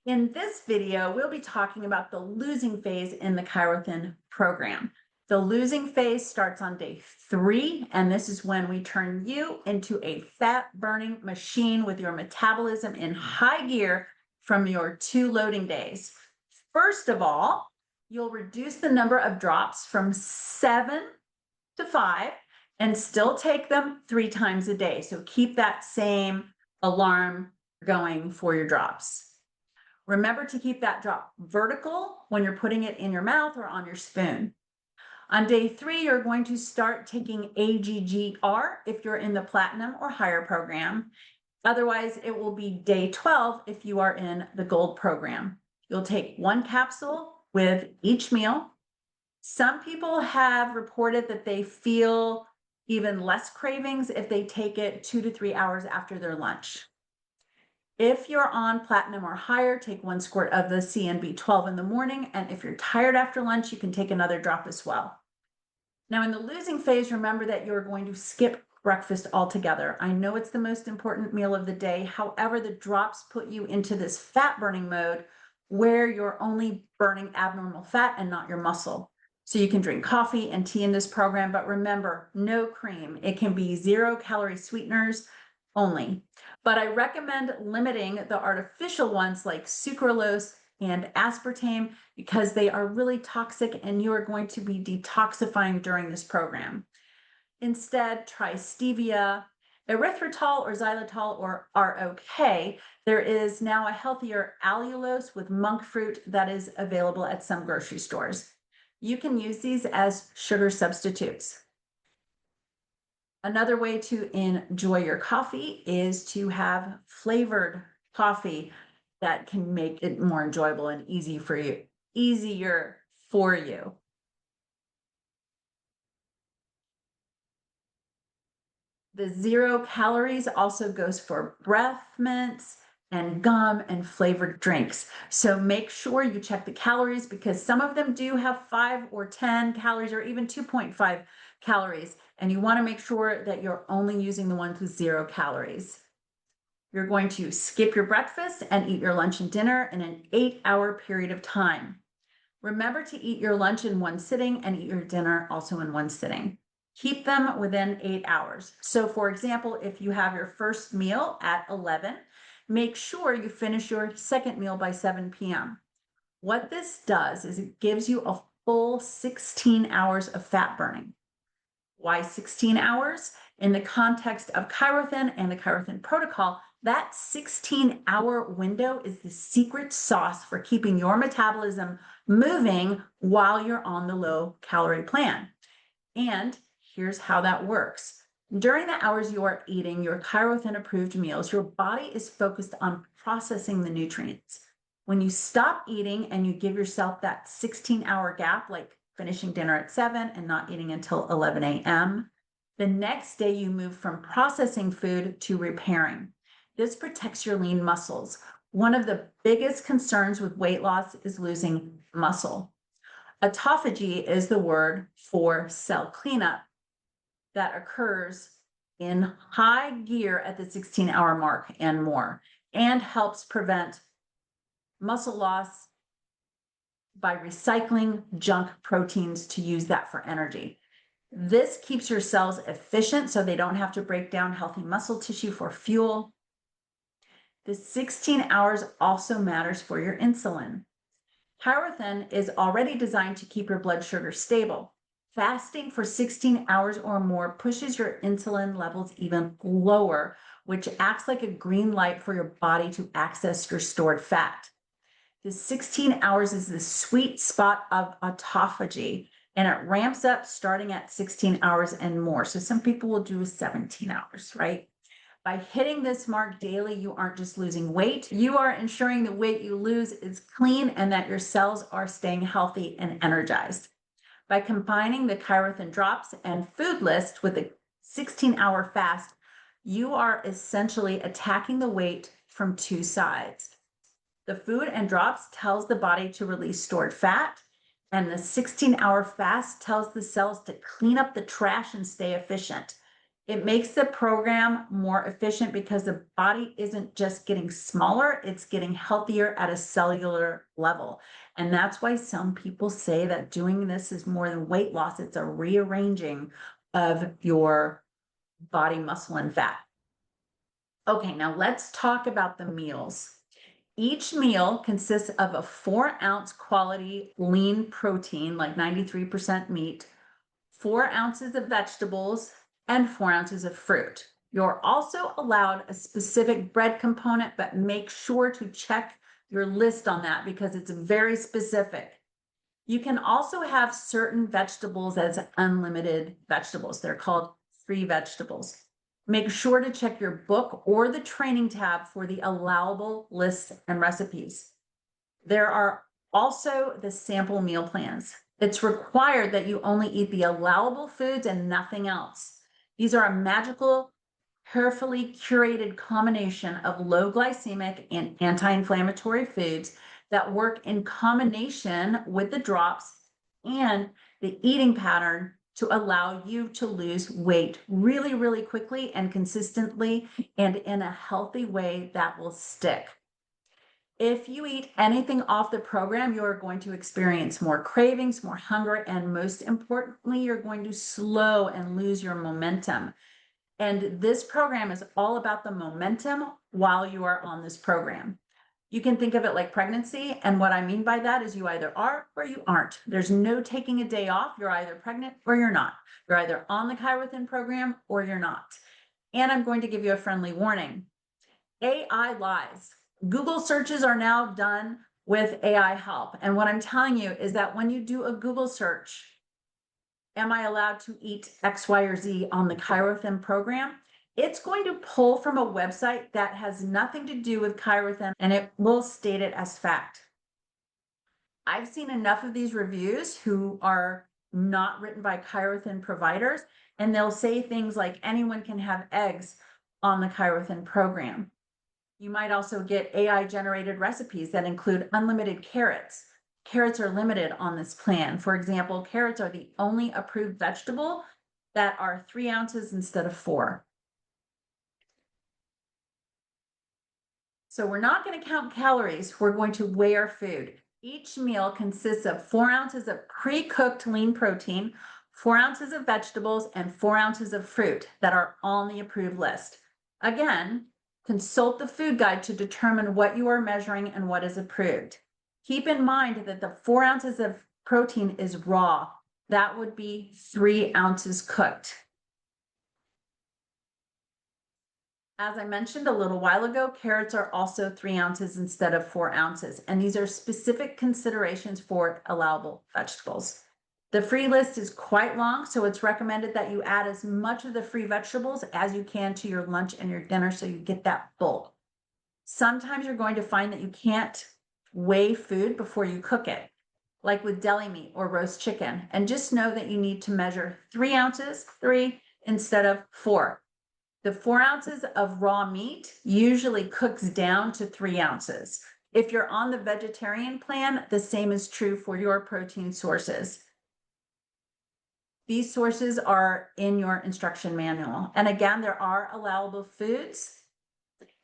In this video, we'll be talking about the losing phase in the ChiroThin program. The losing phase starts on day 3, and this is when we turn you into a fat-burning machine with your metabolism in high gear from your 2 loading days. First of all, you'll reduce the number of drops from 7 to 5 and still take them 3 times a day. So keep that same alarm going for your drops. Remember to keep that drop vertical when you're putting it in your mouth or on your spoon. On day 3, you're going to start taking AGGR if you're in the platinum or higher program. Otherwise, it will be day 12 if you are in the gold program. You'll take 1 capsule with each meal. Some people have reported that they feel even less cravings if they take it 2 to 3 hours after their lunch. If you're on platinum or higher, take 1 squirt of the CNB12 in the morning. And if you're tired after lunch, you can take another drop as well. Now in the losing phase, remember that you're going to skip breakfast altogether. I know it's the most important meal of the day. However, the drops put you into this fat burning mode where you're only burning abnormal fat and not your muscle. So you can drink coffee and tea in this program, but remember, no cream. It can be 0-calorie sweeteners only. But I recommend limiting the artificial ones like sucralose and aspartame because they are really toxic and you are going to be detoxifying during this program. Instead, try stevia, erythritol or xylitol or ROK. There is now a healthier allulose with monk fruit that is available at some grocery stores. You can use these as sugar substitutes. Another way to enjoy your coffee is to have flavored coffee that can make it more enjoyable and easier for you. The 0 calories also goes for breath mints and gum and flavored drinks. So make sure you check the calories because some of them do have 5 or 10 calories or even 2.5 calories. And you want to make sure that you're only using the ones with 0 calories. You're going to skip your breakfast and eat your lunch and dinner in an 8-hour period of time. Remember to eat your lunch in 1 sitting and eat your dinner also in 1 sitting. Keep them within 8 hours. So for example, if you have your first meal at 11, make sure you finish your second meal by 7 p.m. What this does is it gives you a full 16 hours of fat burning. Why 16 hours? In the context of ChiroThin and the ChiroThin protocol, that 16-hour window is the secret sauce for keeping your metabolism moving while you're on the low-calorie plan. And here's how that works. During the hours you are eating your ChiroThin-approved meals, your body is focused on processing the nutrients. When you stop eating and you give yourself that 16-hour gap, like finishing dinner at 7 and not eating until 11 a.m., the next day you move from processing food to repairing. This protects your lean muscles. One of the biggest concerns with weight loss is losing muscle. Autophagy is the word for cell cleanup that occurs in high gear at the 16-hour mark and more, and helps prevent muscle loss by recycling junk proteins to use that for energy. This keeps your cells efficient so they don't have to break down healthy muscle tissue for fuel. The 16 hours also matters for your insulin. ChiroThin is already designed to keep your blood sugar stable. Fasting for 16 hours or more pushes your insulin levels even lower, which acts like a green light for your body to access your stored fat. The 16 hours is the sweet spot of autophagy, and it ramps up starting at 16 hours and more. So some people will do 17 hours, right? By hitting this mark daily, you aren't just losing weight, you are ensuring the weight you lose is clean and that your cells are staying healthy and energized. By combining the ChiroThin drops and food list with a 16-hour fast, you are essentially attacking the weight from 2 sides. The food and drops tells the body to release stored fat, and the 16-hour fast tells the cells to clean up the trash and stay efficient. It makes the program more efficient because the body isn't just getting smaller, it's getting healthier at a cellular level. And that's why some people say that doing this is more than weight loss, it's a rearranging of your body muscle and fat. Okay, now let's talk about the meals. Each meal consists of a 4-ounce quality lean protein, like 93% meat, 4 ounces of vegetables, and 4 ounces of fruit. You're also allowed a specific bread component, but make sure to check your list on that because it's very specific. You can also have certain vegetables as unlimited vegetables. They're called free vegetables. Make sure to check your book or the training tab for the allowable lists and recipes. There are also the sample meal plans. It's required that you only eat the allowable foods and nothing else. These are a magical, carefully curated combination of low glycemic and anti-inflammatory foods that work in combination with the drops and the eating pattern to allow you to lose weight really, really quickly and consistently and in a healthy way that will stick. If you eat anything off the program, you are going to experience more cravings, more hunger, and most importantly, you're going to slow and lose your momentum. And this program is all about the momentum while you are on this program. You can think of it like pregnancy. And what I mean by that is you either are or you aren't. There's no taking a day off. You're either pregnant or you're not. You're either on the ChiroThin program or you're not. And I'm going to give you a friendly warning. AI lies. Google searches are now done with AI help. And what I'm telling you is that when you do a Google search, am I allowed to eat X, Y, or Z on the ChiroThin program? It's going to pull from a website that has nothing to do with ChiroThin, and it will state it as fact. I've seen enough of these reviews who are not written by ChiroThin providers, and they'll say things like anyone can have eggs on the ChiroThin program. You might also get AI generated recipes that include unlimited carrots. Carrots are limited on this plan. For example, carrots are the only approved vegetable that are 3 ounces instead of 4. So we're not going to count calories. We're going to weigh our food. Each meal consists of 4 ounces of pre-cooked lean protein, 4 ounces of vegetables, and 4 ounces of fruit that are on the approved list. Again, consult the food guide to determine what you are measuring and what is approved. Keep in mind that the 4 ounces of protein is raw. That would be 3 ounces cooked. As I mentioned a little while ago, carrots are also 3 ounces instead of 4 ounces, and these are specific considerations for allowable vegetables. The free list is quite long, so it's recommended that you add as much of the free vegetables as you can to your lunch and your dinner so you get that bulk. Sometimes you're going to find that you can't weigh food before you cook it, like with deli meat or roast chicken. And just know that you need to measure 3 ounces, 3 instead of 4. The 4 ounces of raw meat usually cooks down to 3 ounces. If you're on the vegetarian plan, the same is true for your protein sources. These sources are in your instruction manual. And again, there are allowable foods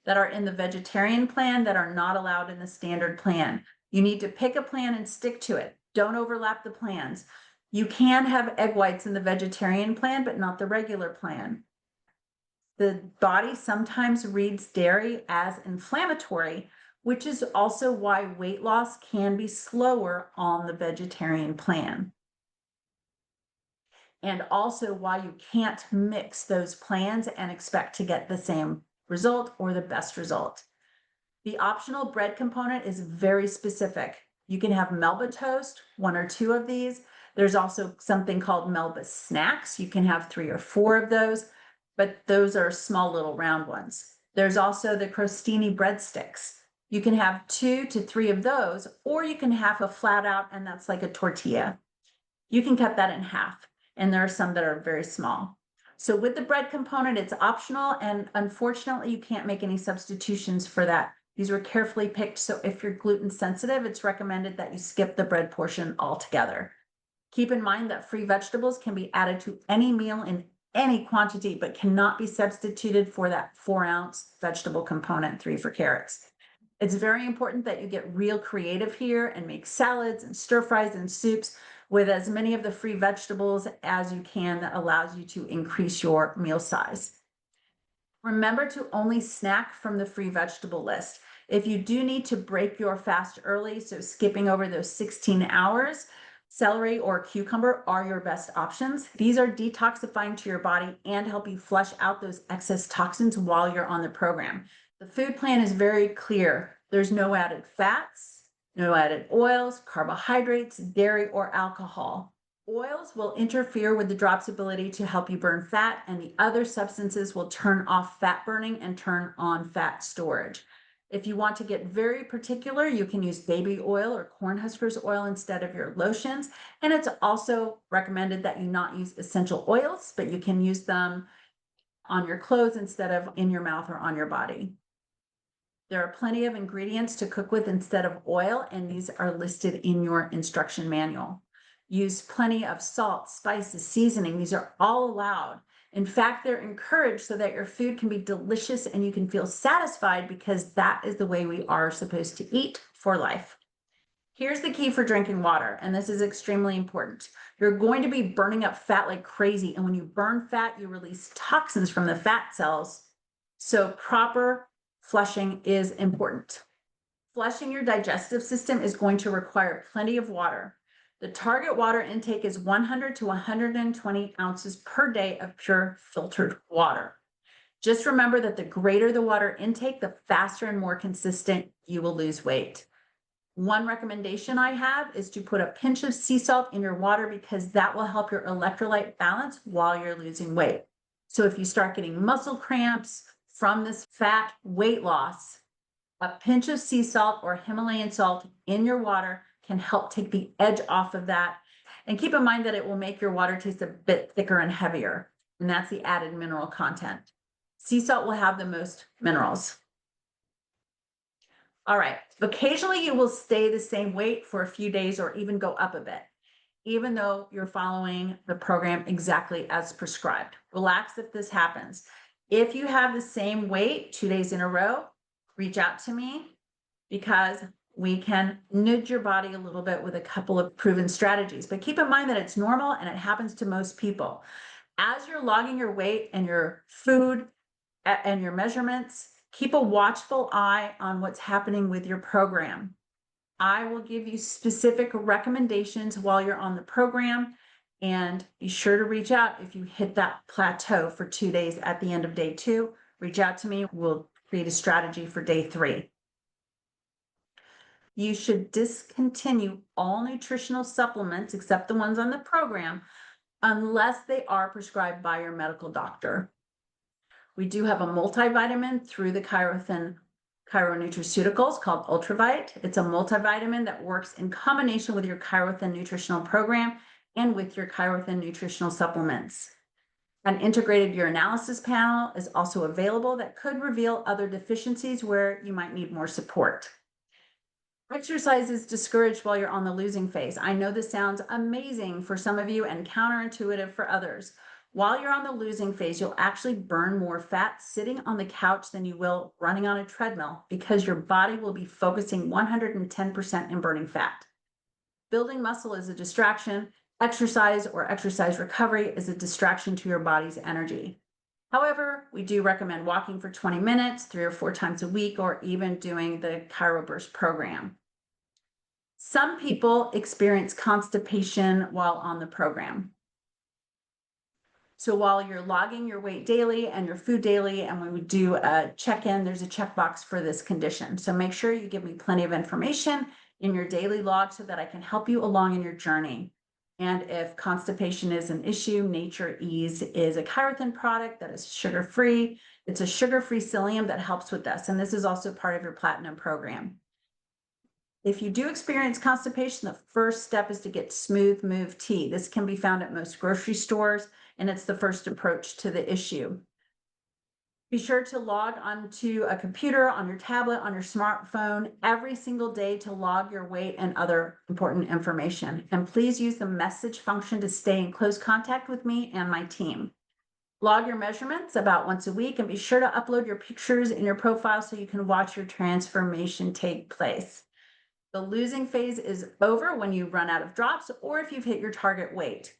that are in the vegetarian plan that are not allowed in the standard plan. You need to pick a plan and stick to it. Don't overlap the plans. You can have egg whites in the vegetarian plan, but not the regular plan. The body sometimes reads dairy as inflammatory, which is also why weight loss can be slower on the vegetarian plan. And also why you can't mix those plans and expect to get the same result or the best result. The optional bread component is very specific. You can have Melba toast, 1 or 2 of these. There's also something called Melba snacks. You can have 3 or 4 of those, but those are small little round ones. There's also the crostini breadsticks. You can have 2 to 3 of those, or you can have a flat out, and that's like a tortilla. You can cut that in half. And there are some that are very small. So with the bread component, it's optional, and unfortunately, you can't make any substitutions for that. These were carefully picked, so if you're gluten sensitive, it's recommended that you skip the bread portion altogether. Keep in mind that free vegetables can be added to any meal in any quantity, but cannot be substituted for that 4-ounce vegetable component, 3 for carrots. It's very important that you get real creative here and make salads and stir fries and soups with as many of the free vegetables as you can that allows you to increase your meal size. Remember to only snack from the free vegetable list. If you do need to break your fast early, so skipping over those 16 hours, celery or cucumber are your best options. These are detoxifying to your body and help you flush out those excess toxins while you're on the program. The food plan is very clear. There's no added fats, no added oils, carbohydrates, dairy, or alcohol. Oils will interfere with the drop's ability to help you burn fat, and the other substances will turn off fat burning and turn on fat storage. If you want to get very particular, you can use baby oil or Cornhuskers oil instead of your lotions. And it's also recommended that you not use essential oils, but you can use them on your clothes instead of in your mouth or on your body. There are plenty of ingredients to cook with instead of oil, and these are listed in your instruction manual. Use plenty of salt, spices, seasoning. These are all allowed. In fact, they're encouraged so that your food can be delicious and you can feel satisfied, because that is the way we are supposed to eat for life. Here's the key for drinking water, and this is extremely important. You're going to be burning up fat like crazy, and when you burn fat, you release toxins from the fat cells. So proper flushing is important. Flushing your digestive system is going to require plenty of water. The target water intake is 100 to 120 ounces per day of pure filtered water. Just remember that the greater the water intake, the faster and more consistent you will lose weight. One recommendation I have is to put a pinch of sea salt in your water, because that will help your electrolyte balance while you're losing weight. So if you start getting muscle cramps from this fat weight loss, a pinch of sea salt or Himalayan salt in your water can help take the edge off of that. And keep in mind that it will make your water taste a bit thicker and heavier, and that's the added mineral content. Sea salt will have the most minerals. All right, occasionally you will stay the same weight for a few days or even go up a bit, even though you're following the program exactly as prescribed. Relax if this happens. If you have the same weight 2 days in a row, reach out to me, because we can nudge your body a little bit with a couple of proven strategies. But keep in mind that it's normal and it happens to most people. As you're logging your weight and your food and your measurements, keep a watchful eye on what's happening with your program. I will give you specific recommendations while you're on the program, and be sure to reach out if you hit that plateau for 2 days at the end of day 2. Reach out to me. We'll create a strategy for day 3. You should discontinue all nutritional supplements except the ones on the program unless they are prescribed by your medical doctor. We do have a multivitamin through the ChiroThin Nutraceuticals called Ultravite. It's a multivitamin that works in combination with your ChiroThin nutritional program and with your ChiroThin nutritional supplements. An integrated urinalysis panel is also available that could reveal other deficiencies where you might need more support. Exercise is discouraged while you're on the losing phase. I know this sounds amazing for some of you and counterintuitive for others. While you're on the losing phase, you'll actually burn more fat sitting on the couch than you will running on a treadmill, because your body will be focusing 110% in burning fat. Building muscle is a distraction. Exercise or exercise recovery is a distraction to your body's energy. However, we do recommend walking for 20 minutes, 3 or 4 times a week, or even doing the ChiroBurst program. Some people experience constipation while on the program. So while you're logging your weight daily and your food daily, and when we do a check-in, there's a checkbox for this condition. So make sure you give me plenty of information in your daily log so that I can help you along in your journey. And if constipation is an issue, Nature Ease is a ChiroThin product that is sugar-free. It's a sugar-free psyllium that helps with this. And this is also part of your Platinum program. If you do experience constipation, the first step is to get Smooth Move tea. This can be found at most grocery stores, and it's the first approach to the issue. Be sure to log onto a computer, on your tablet, on your smartphone every single day to log your weight and other important information. And please use the message function to stay in close contact with me and my team. Log your measurements about once a week and be sure to upload your pictures in your profile so you can watch your transformation take place. The losing phase is over when you run out of drops or if you've hit your target weight.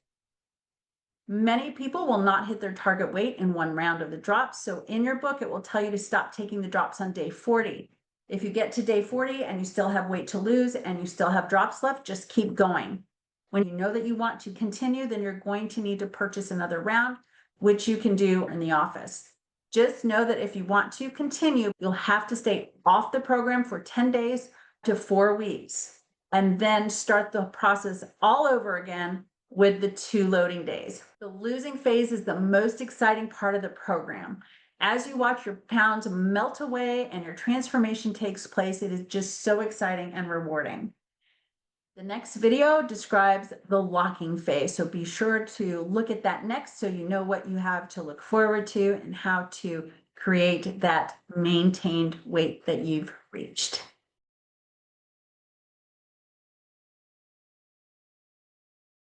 Many people will not hit their target weight in one round of the drops. So in your book, it will tell you to stop taking the drops on day 40. If you get to day 40 and you still have weight to lose and you still have drops left, just keep going. When you know that you want to continue, then you're going to need to purchase another round, which you can do in the office. Just know that if you want to continue, you'll have to stay off the program for 10 days to 4 weeks and then start the process all over again with the 2 loading days. The losing phase is the most exciting part of the program. As you watch your pounds melt away and your transformation takes place, it is just so exciting and rewarding. The next video describes the locking phase, so be sure to look at that next so you know what you have to look forward to and how to create that maintained weight that you've reached.